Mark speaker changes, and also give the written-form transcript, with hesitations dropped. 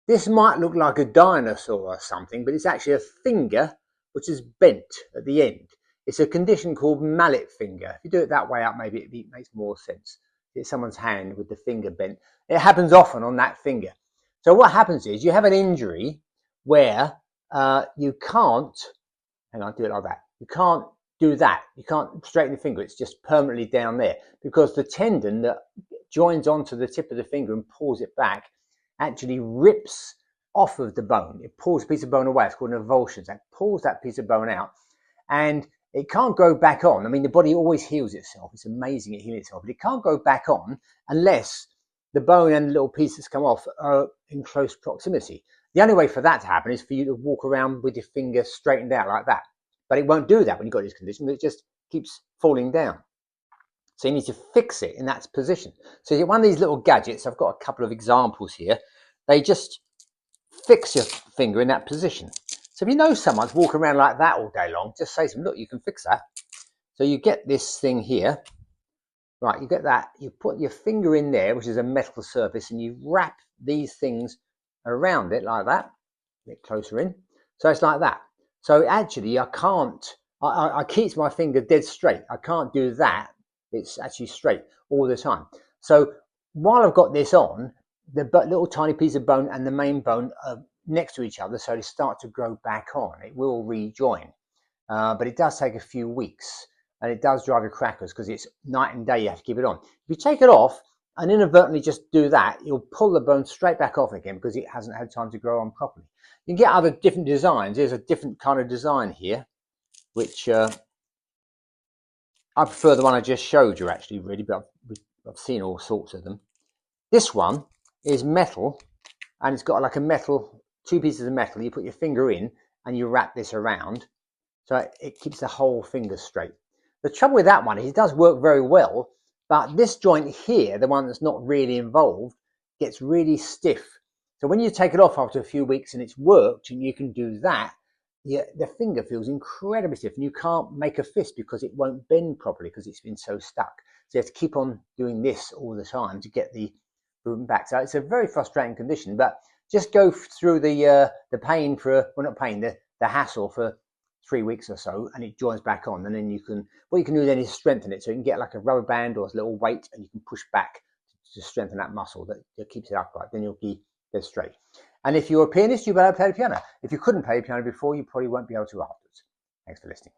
Speaker 1: This might look like a dinosaur or something, but it's actually a finger which is bent at the end. It's a condition called mallet finger. If you do it that way up, maybe it makes more sense. It's someone's hand with the finger bent. It happens often on that finger. So what happens is you have an injury where you can't, hang on, do it like that. You can't do that. You can't straighten the finger. It's just permanently down there because the tendon that joins onto the tip of the finger and pulls it back actually rips off of the bone. It pulls a piece of bone away. It's called an avulsion. It pulls that piece of bone out and it can't go back on. I mean, the body always heals itself. It's amazing at healing itself, but it can't go back on unless the bone and the little pieces come off are in close proximity. The only way for that to happen is for you to walk around with your finger straightened out like that. But it won't do that when you've got this condition. It just keeps falling down. So you need to fix it in that position. So you get one of these little gadgets. I've got a couple of examples here. They just fix your finger in that position. So if you know someone's walking around like that all day long, just say to them, look, you can fix that. So you get this thing here. Right, you get that. You put your finger in there, which is a metal surface, and you wrap these things around it like that. Get closer in. So it's like that. So actually, I keep my finger dead straight. I can't do that. It's actually straight all the time. So while I've got this on, the little tiny piece of bone and the main bone are next to each other, so they start to grow back on. It will rejoin, but it does take a few weeks, and it does drive you crackers because it's night and day. You have to keep it on. If you take it off and inadvertently just do that, you'll pull the bone straight back off again because it hasn't had time to grow on properly. You can get other different designs. There's a different kind of design here, which I prefer the one I just showed you actually, really, but I've seen all sorts of them. This one is metal, and it's got like a metal, two pieces of metal. You put your finger in and you wrap this around, so it keeps the whole finger straight. The trouble with that one is it does work very well, but this joint here, the one that's not really involved, gets really stiff. So when you take it off after a few weeks and it's worked and you can do that, the finger feels incredibly stiff and you can't make a fist because it won't bend properly because it's been so stuck. So you have to keep on doing this all the time to get the movement back. So it's a very frustrating condition, but just go through the pain for, well, not pain, the hassle for 3 weeks or so, and it joins back on. And then what you can do then is strengthen it. So you can get like a rubber band or a little weight and you can push back to strengthen that muscle that keeps it upright. Then you'll be dead straight. And if you're a pianist, you'll be able to play the piano. If you couldn't play the piano before, you probably won't be able to afterwards. Thanks for listening.